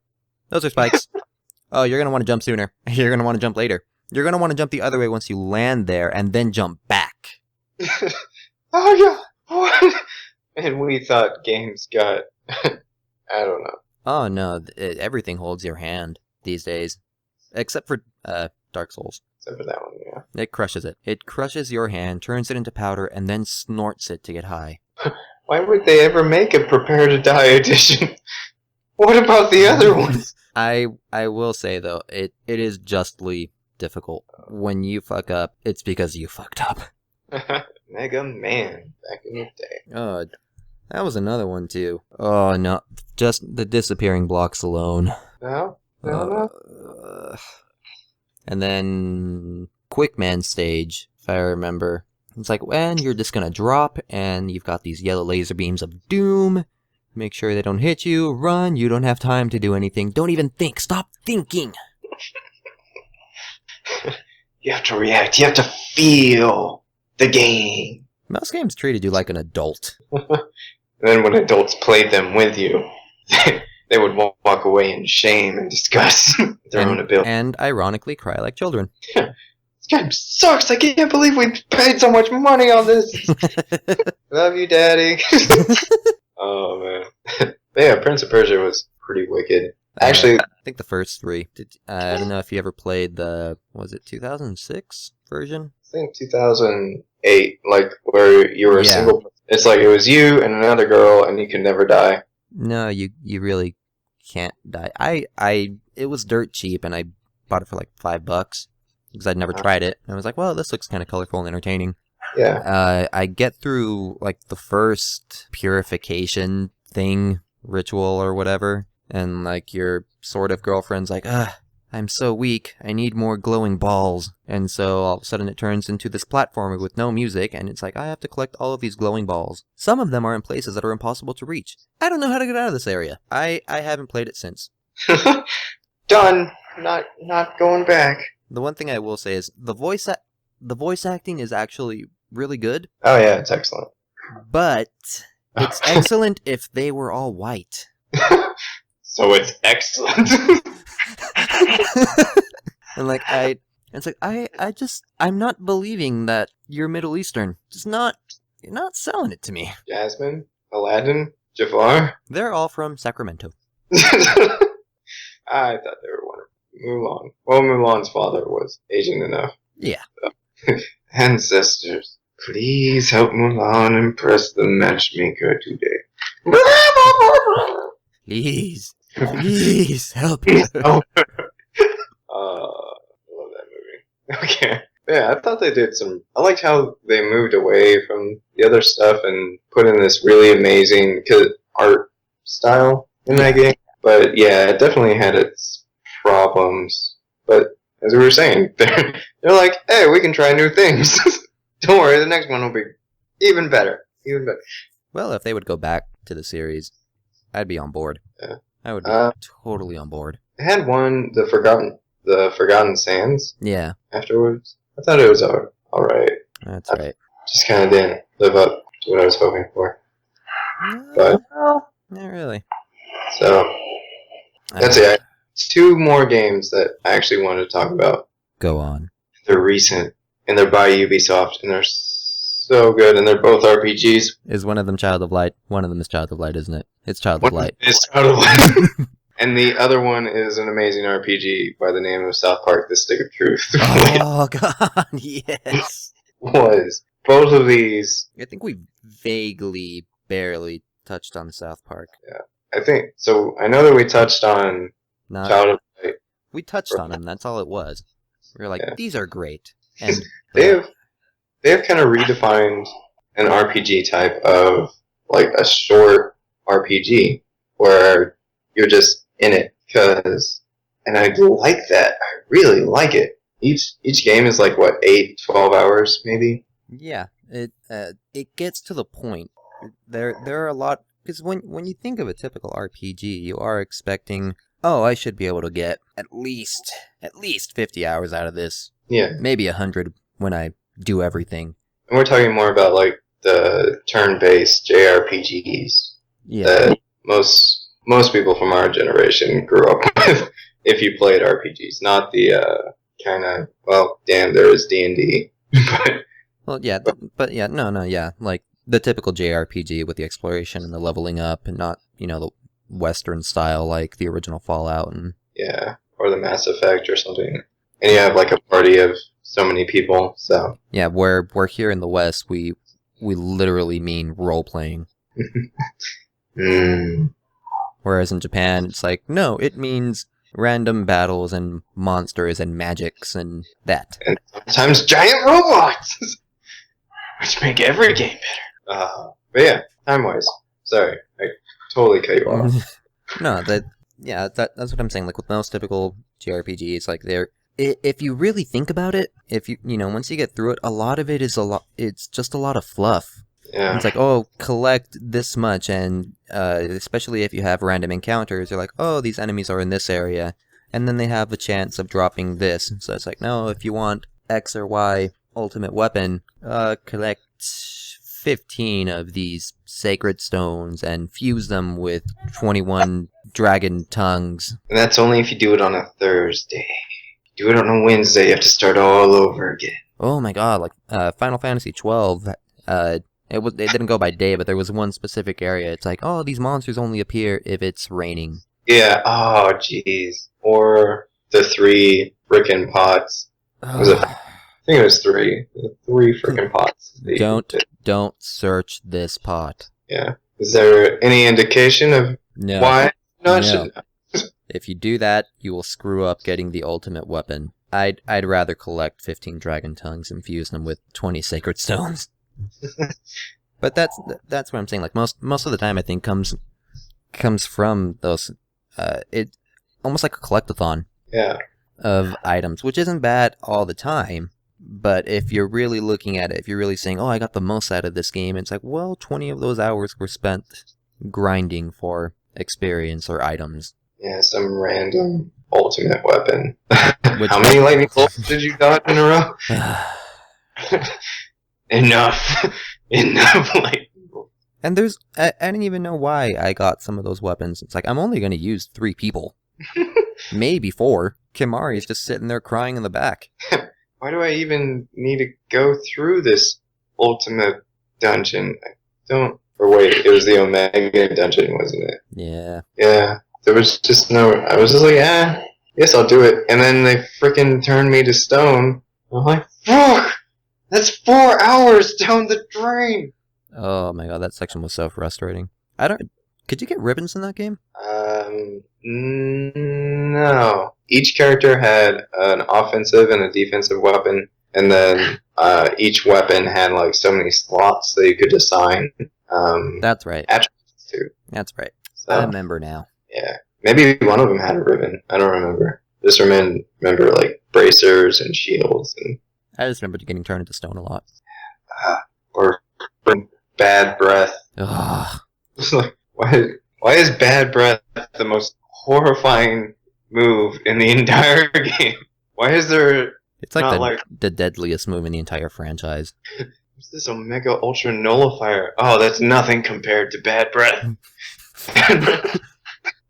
Those are spikes. Oh, you're going to want to jump sooner. You're going to want to jump later. You're going to want to jump the other way once you land there and then jump back. Oh, yeah. What? And we thought games got... I don't know. Oh, no. Everything holds your hand these days. Except for Dark Souls. Except for that one, yeah. It crushes it. It crushes your hand, turns it into powder, and then snorts it to get high. Why would they ever make a Prepare to Die edition? What about the other ones? I will say, though, it is justly difficult. When you fuck up, it's because you fucked up. Mega Man, back in the day. Oh, that was another one, too. Oh, no. Just the disappearing blocks alone. No? And then Quickman stage, if I remember. It's like, when you're just gonna drop, and you've got these yellow laser beams of doom, Make sure they don't hit you. Run. You don't have time to do anything. Don't even think. Stop thinking. You have to react. You have to feel the game. Most games treated you like an adult. And then when adults played them with you, they would walk away in shame and disgust with their own ability. And ironically cry like children. This game sucks. I can't believe we paid so much money on this. Love you, Daddy. Oh, man. But yeah, Prince of Persia was pretty wicked. Actually, I think the first three. I don't know if you ever played the, was it 2006 version? I think 2008, like where you were a Yeah. single. It's like it was you and another girl, and you can never die. No, you really can't die. It was dirt cheap, and I bought it for like $5 because I'd never tried it. And I was like, well, this looks kind of colorful and entertaining. Yeah. I get through like the first purification thing, ritual or whatever, and like your sort of girlfriend's like, I'm so weak, I need more glowing balls. And so all of a sudden it turns into this platformer with no music, and it's like, I have to collect all of these glowing balls. Some of them are in places that are impossible to reach. I don't know how to get out of this area. I haven't played it since. Done. Not going back. The one thing I will say is the voice acting is actually really good, Oh yeah, it's excellent. but it's excellent if they were all white. So it's excellent. And like I'm not believing that you're Middle Eastern. You're not selling it to me. Jasmine, Aladdin, Jafar. They're all from Sacramento. I thought they were wonderful. Mulan. Well, Mulan's father was Asian enough. Yeah. Ancestors, please help Mulan impress the matchmaker today. Please help. I love that movie. Okay. Yeah, I thought they did some. I liked how they moved away from the other stuff and put in this really amazing art style in that game. But yeah, it definitely had its problems. But as we were saying, they're like, hey, we can try new things. Don't worry, the next one will be even better. Even better. Well, if they would go back to the series, I'd be on board. Yeah. I would be totally on board. It had one, the Forgotten Sands. Yeah. Afterwards, I thought it was alright. That's right. Just kind of didn't live up to what I was hoping for. But Not really. so that's it. It's two more games that I actually wanted to talk about. Go on. They're recent, and they're by Ubisoft, and they're so good, and they're both RPGs. Is one of them Child of Light? One of them is Child of Light, isn't it? It's Child of Light. It's Child of Light. And the other one is an amazing RPG by the name of South Park: The Stick of Truth. Oh, God, yes. Was both of these. I think we vaguely, barely touched on South Park. Yeah, I think so. I know that we touched on Child of Light. We touched on them. That's all it was. We were like, these are great. And they have kind of redefined an RPG type of like a short RPG where you're just in it and I like that. I really like it. Each game is like what, 8-12 hours maybe. Yeah, it gets to the point. There are a lot, because when you think of a typical RPG, you are expecting, oh, I should be able to get at least 50 hours out of this. Yeah, maybe 100 when I do everything. And we're talking more about like the turn-based JRPGs. Yeah, that most people from our generation grew up with. If you played RPGs, not the kind of, well, damn, there is D&D. Well, yeah, but yeah, no, yeah, like the typical JRPG with the exploration and the leveling up, and not, the Western style like the original Fallout and yeah, or the Mass Effect or something. And you have like a party of so many people. So yeah, where here in the West we literally mean role playing. Whereas in Japan, it's like, no, it means random battles and monsters and magics and that. And sometimes giant robots, which make every game better. But yeah, time-wise. Sorry, I totally cut you off. No, that's what I'm saying. Like with most typical JRPGs, like if you really think about it, if you once you get through it, a lot of it is it's just a lot of fluff. Yeah. It's like, oh, collect this much, and especially if you have random encounters, you're like, oh, these enemies are in this area, and then they have a chance of dropping this. So it's like, no, if you want X or Y ultimate weapon, collect 15 of these sacred stones and fuse them with 21 dragon tongues. And that's only if you do it on a Thursday. If you do it on a Wednesday, you have to start all over again. Oh my god, like Final Fantasy 12, it didn't go by day, but there was one specific area. It's like, oh, these monsters only appear if it's raining. Yeah, oh jeez. Or the 3 frickin' pots. I think it was 3. 3 frickin' pots. Don't search this pot. Yeah. Is there any indication of No. why? No. If you do that, you will screw up getting the ultimate weapon. I'd rather collect 15 dragon tongues and fuse them with 20 sacred stones. But that's what I'm saying. Like most of the time, I think comes from those. It almost like a collectathon. Yeah. Of items, which isn't bad all the time. But if you're really looking at it, if you're really saying, "Oh, I got the most out of this game," it's like, well, 20 of those hours were spent grinding for experience or items. Yeah, some random ultimate weapon. How many lightning bolts did you dodge in a row? Enough lightning bolts. And I didn't even know why I got some of those weapons. It's like, I'm only going to use 3 people. Maybe 4. Kimari's just sitting there crying in the back. Why do I even need to go through this ultimate dungeon? I don't... Or wait, it was the Omega dungeon, wasn't it? Yeah. Yeah. There was just no... I was just like, yes, I'll do it. And then they freaking turned me to stone. I'm like, fuck! That's 4 hours down the drain! Oh my god, that section was so frustrating. Could you get ribbons in that game? No. Each character had an offensive and a defensive weapon, and then each weapon had like so many slots that you could assign. That's right. Attributes to. That's right. So, I remember now. Yeah. Maybe one of them had a ribbon. I don't remember. Just remember like bracers and shields and. I just remember getting turned into stone a lot. Or bad breath. Ugh. Like, why is bad breath the most horrifying move in the entire game? Why is there... It's like the deadliest move in the entire franchise. What's this Omega Ultra Nullifier? Oh, that's nothing compared to bad breath.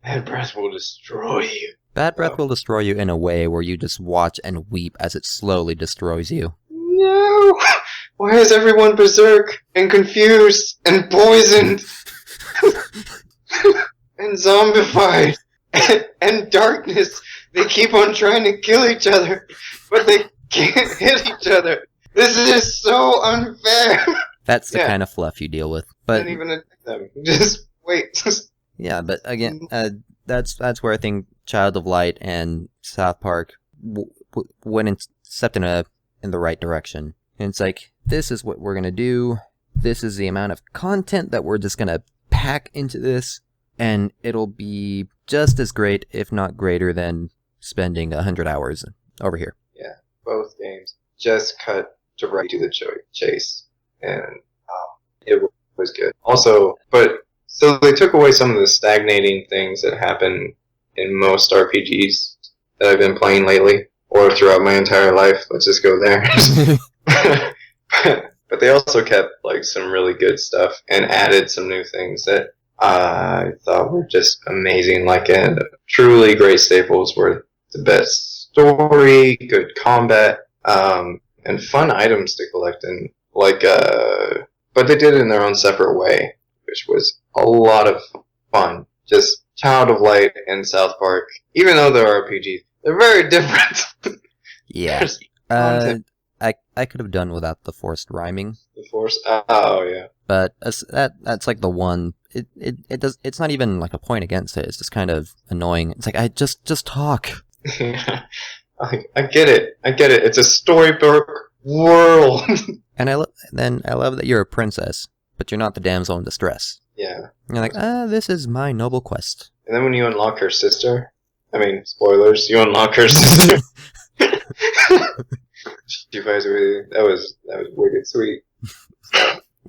Bad breath will destroy you. Bad breath will destroy you in a way where you just watch and weep as it slowly destroys you. No! Why is everyone berserk and confused and poisoned and zombified and darkness? They keep on trying to kill each other, but they can't hit each other. This is so unfair. That's the kind of fluff you deal with. But don't even attack them. Just wait. Yeah, but again, that's where I think Child of Light and South Park went stepped in the right direction. And it's like, this is what we're gonna do. This is the amount of content that we're just gonna pack into this, and it'll be just as great, if not greater, than spending 100 hours over here. Yeah, both games just cut right to the chase, and it was good. Also, so they took away some of the stagnating things that happen in most RPGs that I've been playing lately, or throughout my entire life. Let's just go there. But they also kept like some really good stuff and added some new things that I thought were just amazing. Like, truly great staples were the best story, good combat, and fun items to collect. And but they did it in their own separate way, which was a lot of fun. Just Child of Light and South Park, even though they're RPGs, they're very different. Yeah. I could have done without the forced rhyming. The force? Oh, yeah. But that's like the one. It's not even like a point against it. It's just kind of annoying. It's like, I just talk. I get it. It's a storybook world. And I love that you're a princess, but you're not the damsel in distress. Yeah. And you're like, this is my noble quest. And then when you unlock her sister, I mean, spoilers, you unlock her sister. She fights with you. That was wicked sweet.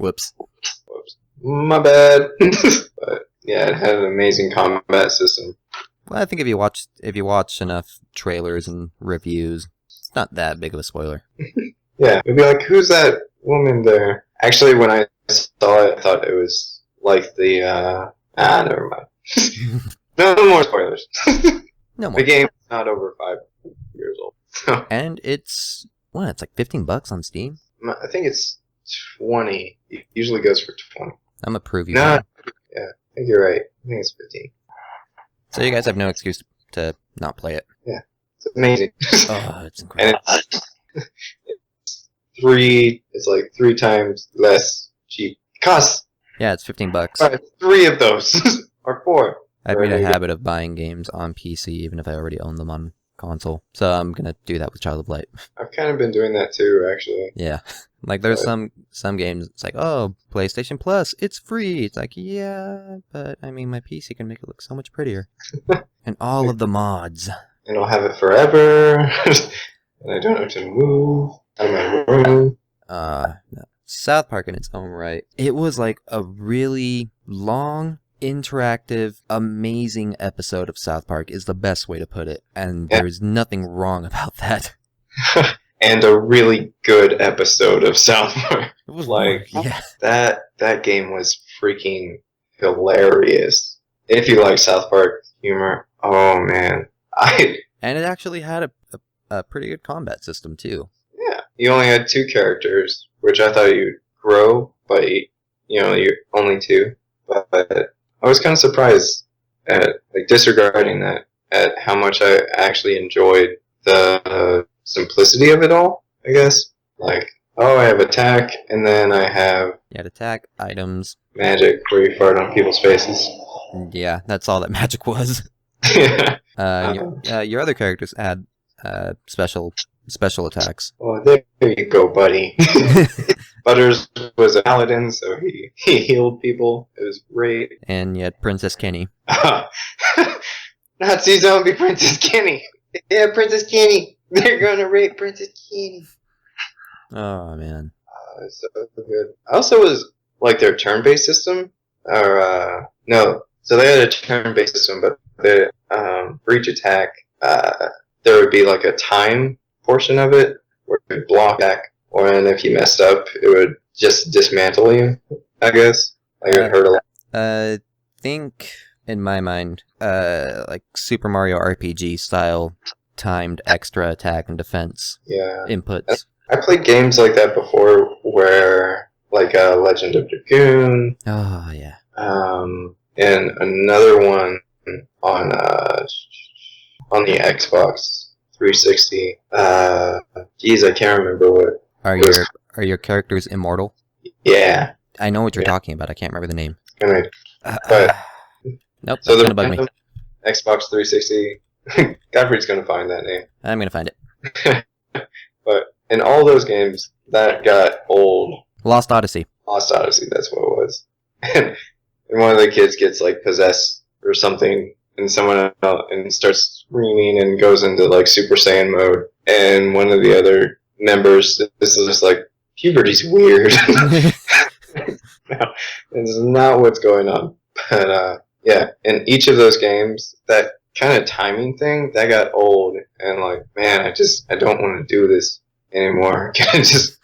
Whoops. Whoops. My bad. But yeah, it had an amazing combat system. Well, I think if you watch enough trailers and reviews, it's not that big of a spoiler. Yeah, it'd be like, who's that woman there? Actually, when I saw it, I thought it was like the, never mind. No more spoilers. No more. The game's not over 5 years old. So. And it's like $15 on Steam? I think it's 20. It usually goes for 20. I'm gonna prove you No, wrong. yeah, I think you're right. I think it's 15. So you guys have no excuse to not play it. Yeah, it's amazing. Oh, it's incredible. And it's like 3 times less cheap. It costs Yeah, it's $15. 3 of those, or 4. I've made a habit of buying games on PC, even if I already own them on console. So I'm gonna do that with Child of Light. I've kind of been doing that too, actually. Yeah, like there's some games. It's like, oh, PlayStation Plus, it's free. It's like, yeah, but I mean, my PC can make it look so much prettier, and all of the mods. And I'll have it forever, and I don't have to move out of my room. No. South Park in its own right. It was like a really long, interactive, amazing episode of South Park is the best way to put it. And there's nothing wrong about that. And a really good episode of South Park. It was like, yeah. that game was freaking hilarious. If you like South Park humor, oh man. And it actually had a pretty good combat system too. Yeah. You only had 2 characters, which I thought you'd grow, but you're only 2. But I was kind of surprised at, like, disregarding that, at how much I actually enjoyed the simplicity of it all, I guess. Like, oh, I have attack, and then I have... You had attack, items. Magic, where you fart on people's faces. Yeah, that's all that magic was. Yeah. Your other characters had special attacks. Oh, there you go, buddy. Butters was a paladin, so he healed people. It was great. And you had Princess Kenny. Nazi zombie Princess Kenny. Yeah, Princess Kenny. They're gonna rape Princess Kenny. Oh, man. So good. I also was like their turn-based system, or no. So they had a turn-based system, but for each attack, there would be like a time portion of it where it would block back, and if you messed up, it would just dismantle you. I guess like it would hurt a lot. I think in my mind, like Super Mario RPG style timed extra attack and defense inputs. I played games like that before, where like Legend of Dragoon. Oh yeah. And another one on the Xbox 360. Geez, I can't remember what. Are your characters immortal? Yeah. I know what you're talking about. I can't remember the name. But nope. So that's gonna bug me. Xbox 360. Godfrey's gonna find that name. I'm gonna find it. But in all those games, that got old. Lost Odyssey. Lost Odyssey. That's what it was. And one of the kids gets like possessed or something, and someone else and starts screaming and goes into like Super Saiyan mode. And one of the other members, this is just like, puberty's weird. No, it's not what's going on. But yeah, in each of those games, that kind of timing thing, that got old. And like, man, I don't want to do this anymore. Can I just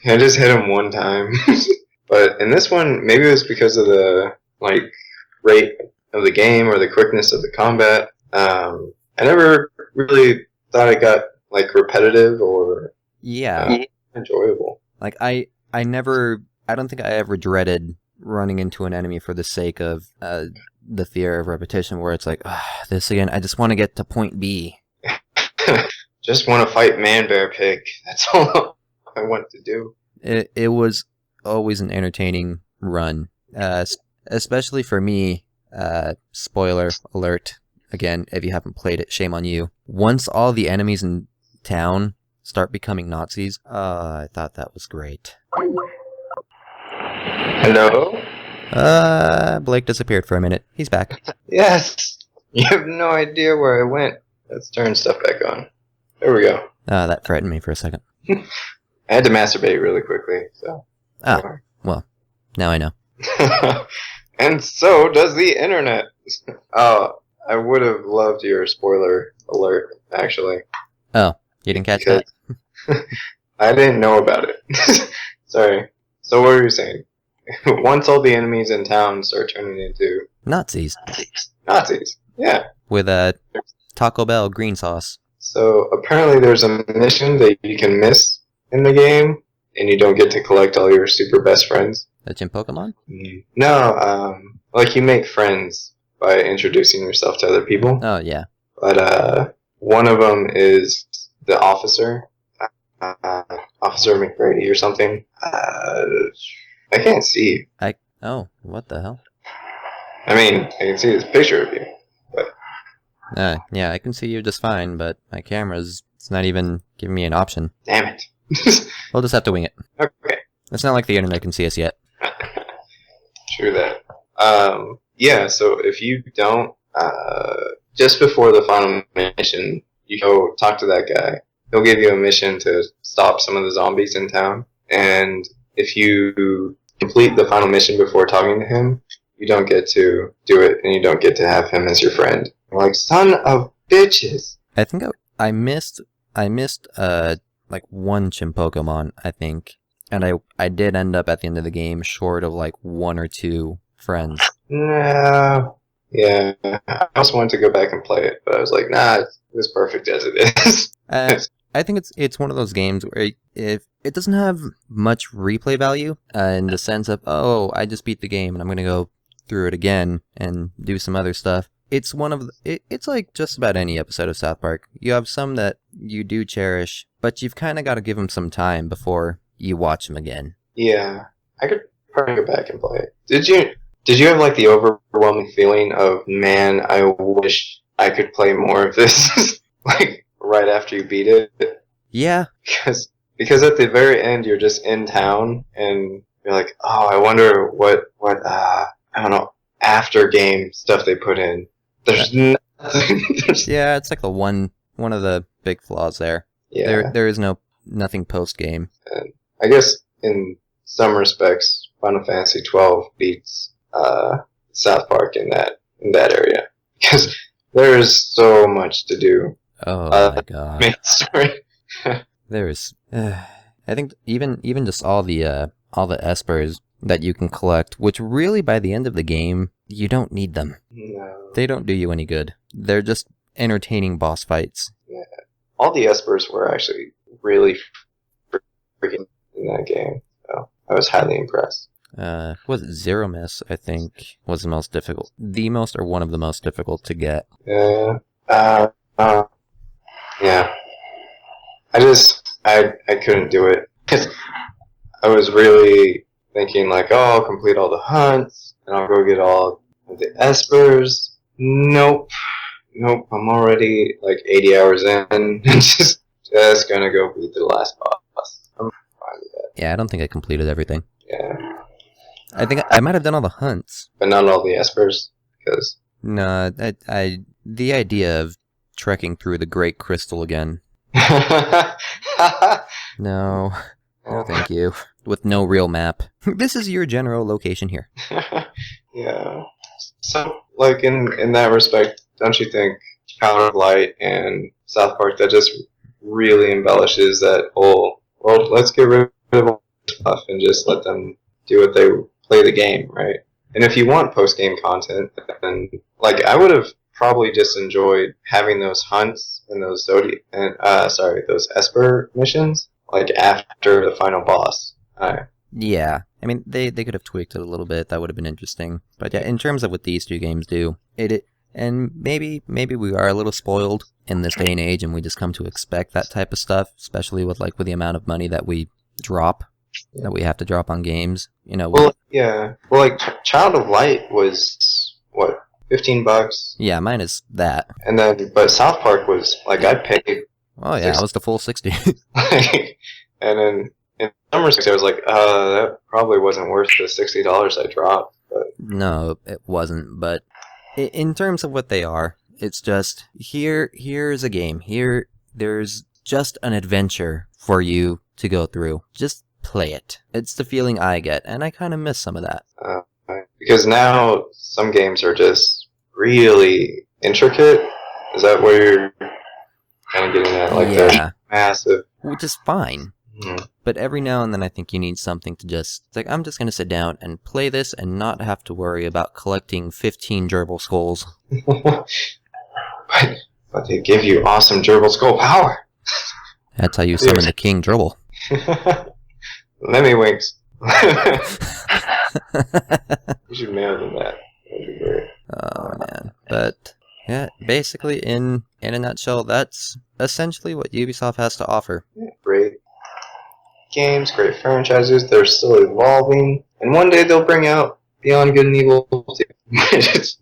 hit him one time? But in this one, maybe it was because of the like rate of the game or the quickness of the combat. I never really thought it got like repetitive or enjoyable. Like I don't think I ever dreaded running into an enemy for the sake of the fear of repetition, where it's like, this again. I just want to get to point B. Just want to fight Man Bear Pig. That's all I want to do. It was always an entertaining run, especially for me. Spoiler alert. Again, if you haven't played it, shame on you. Once all the enemies in town start becoming Nazis, I thought that was great. Hello? Blake disappeared for a minute. He's back. Yes! You have no idea where I went. Let's turn stuff back on. There we go. That frightened me for a second. I had to masturbate really quickly, so. Ah, well, now I know. And so does the internet. Oh, I would have loved your spoiler alert, actually. Oh, you didn't catch that? I didn't know about it. Sorry. So what were you saying? Once all the enemies in town start turning into Nazis. Nazis. Yeah. With Taco Bell green sauce. So apparently there's a mission that you can miss in the game, and you don't get to collect all your super best friends. That's in Pokemon? No, like you make friends by introducing yourself to other people. Oh, yeah. But one of them is the officer, Officer McBrady or something. I can't see. Oh, what the hell? I mean, I can see this picture of you. Yeah, I can see you just fine, but my it's not even giving me an option. Damn it. We'll just have to wing it. Okay. It's not like the internet can see us yet. True that. Yeah, so if you don't, just before the final mission, you go talk to that guy. He'll give you a mission to stop some of the zombies in town. And if you complete the final mission before talking to him, you don't get to do it, and you don't get to have him as your friend. I'm like, son of bitches. I think I missed like one Chimpokemon, I think. And I did end up at the end of the game short of like one or two friends. No. Yeah. I also wanted to go back and play it, but I was like, nah, it was perfect as it is. I think it's one of those games where if it doesn't have much replay value in the sense of, oh, I just beat the game and I'm going to go through it again and do some other stuff. It's it's like just about any episode of South Park. You have some that you do cherish, but you've kind of got to give them some time before you watch them again. Yeah, I could probably go back and play it. Did you have like the overwhelming feeling of, man, I wish I could play more of this, like right after you beat it? Yeah, because at the very end you're just in town and you're like, oh, I wonder what I don't know, after game stuff they put in. There's nothing. Yeah, it's like the one of the big flaws there. Yeah. There is nothing post game. I guess in some respects, Final Fantasy 12 beats South Park in that area, because there is so much to do. Oh my god! Main story. There's, I think even just all the espers that you can collect, which really by the end of the game you don't need them. No. They don't do you any good. They're just entertaining boss fights. Yeah. All the espers were actually really freaking in that game. So I was highly impressed. Was it Zero Miss, I think, was the most difficult. The most or one of the most difficult to get. Yeah. Yeah. I couldn't do it. I was really thinking like, oh, I'll complete all the hunts, and I'll go get all of the espers. Nope. I'm already like 80 hours in, and just gonna go beat the last boss. I'm fine with that. Yeah, I don't think I completed everything. Yeah. I think I might have done all the hunts. But not all the espers, because... No, the idea of trekking through the Great Crystal again. No, thank you. With no real map. This is your general location here. Yeah. So, like, in that respect, don't you think Child of Light and South Park, that just really embellishes that whole, well, let's get rid of all this stuff and just let them do what they play the game, right? And if you want post-game content, then, like, I would have probably just enjoyed having those hunts and those those Esper missions, like, after the final boss. Yeah, I mean, they could have tweaked it a little bit. That would have been interesting. But yeah, in terms of what these two games do, and maybe we are a little spoiled in this day and age, and we just come to expect that type of stuff, especially with the amount of money that we drop, that we have to drop on games. You know. Well, yeah. Well, like Child of Light was what, $15? Yeah, mine is that. And then, but South Park was like, I paid. Oh yeah, it was the full 60. And then in some respects, I was like, that probably wasn't worth the $60 I dropped. But no, it wasn't. But in terms of what they are, it's just here's a game. There's just an adventure for you to go through. Just play it. It's the feeling I get, and I kind of miss some of that. Because now some games are just really intricate. Is that where you're kind of getting at? Like they're massive. Which is fine. Mm. But every now and then I think you need something to just... It's like, I'm just going to sit down and play this and not have to worry about collecting 15 gerbil skulls. But they give you awesome gerbil skull power. That's how you summon the king gerbil. Lemmy winks. You should mail them that. That'd be great. Oh, man. But, yeah, basically, in a nutshell, that's essentially what Ubisoft has to offer. Yeah, great games, great franchises. They're still evolving. And one day they'll bring out Beyond Good and Evil 2.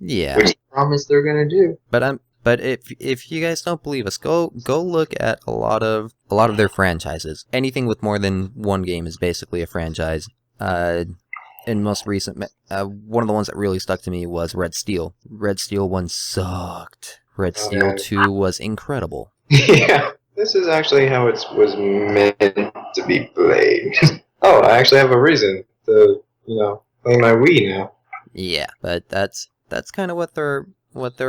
Yeah. Which I promise they're going to do. But if you guys don't believe us, go look at a lot of their franchises. Anything with more than one game is basically a franchise. In most recent, one of the ones that really stuck to me was Red Steel. Red Steel 1 sucked. Red Steel 2 was incredible. Yeah, this is actually how it was meant to be played. Oh, I actually have a reason to, play my Wii now. Yeah, but that's kind of what they're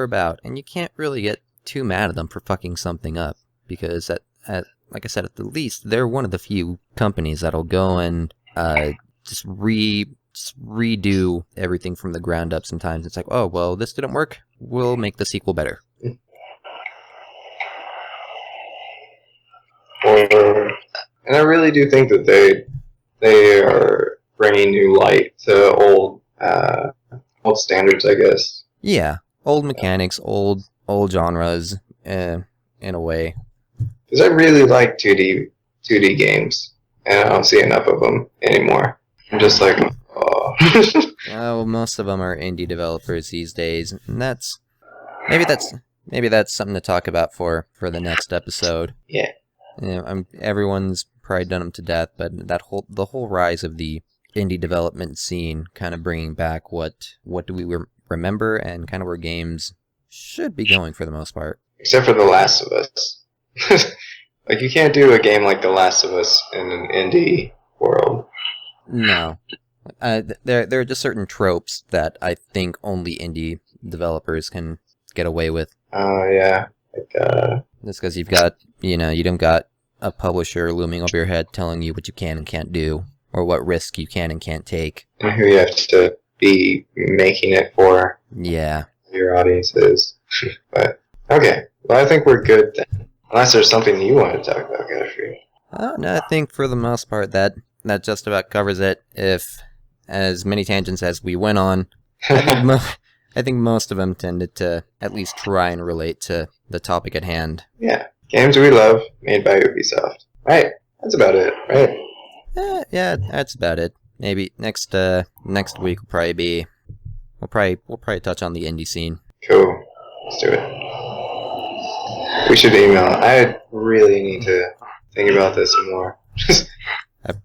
about, and you can't really get too mad at them for fucking something up, because like I said, at the least they're one of the few companies that'll go and just redo everything from the ground up. Sometimes it's like, oh well, this didn't work, we'll make the sequel better. And I really do think that they are bringing new light to old standards, I guess. Yeah. Old mechanics, old genres, in a way. Because I really like 2D games, and I don't see enough of them anymore. I'm just like, oh. Well, most of them are indie developers these days, and maybe that's something to talk about for the next episode. Yeah. Everyone's probably done them to death, but the whole rise of the indie development scene, kind of bringing back what do we remember and kind of where games should be going for the most part. Except for The Last of Us. Like, you can't do a game like The Last of Us in an indie world. No. There are just certain tropes that I think only indie developers can get away with. Oh, yeah. Like, That's because you don't got a publisher looming over your head telling you what you can and can't do, or what risk you can and can't take. And who you have to be making it for. Yeah. Your audiences. But, okay. Well, I think we're good then. Unless there's something you want to talk about, Godfrey. No, I think for the most part that just about covers it. If as many tangents as we went on, I think most of them tended to at least try and relate to the topic at hand. Yeah. Games we love, made by Ubisoft. Right. That's about it, right? Yeah, that's about it. Maybe next week will probably be... We'll probably touch on the indie scene. Cool. Let's do it. We should email. I really need to think about this some more.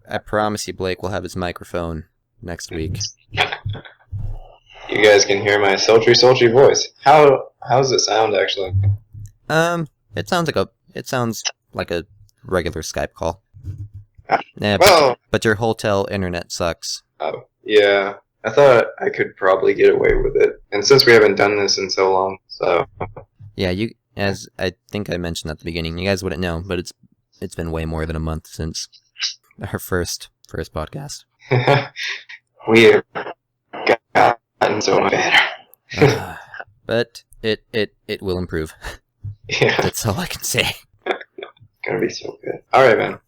I promise you, Blake will have his microphone next week. You guys can hear my sultry voice. How's it sound actually? It sounds like a regular Skype call. Yeah, well, but your hotel internet sucks. Oh, yeah. I thought I could probably get away with it. And since we haven't done this in so long, so... Yeah, as I think I mentioned at the beginning, you guys wouldn't know, but it's been way more than a month since our first podcast. We have gotten so much better. But it will improve. Yeah. That's all I can say. It's gonna be so good. Alright, man.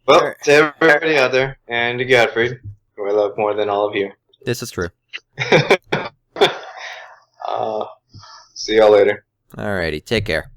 Well, to everybody out there, and to Godfrey, who I love more than all of you. This is true. See y'all later. Alrighty, take care.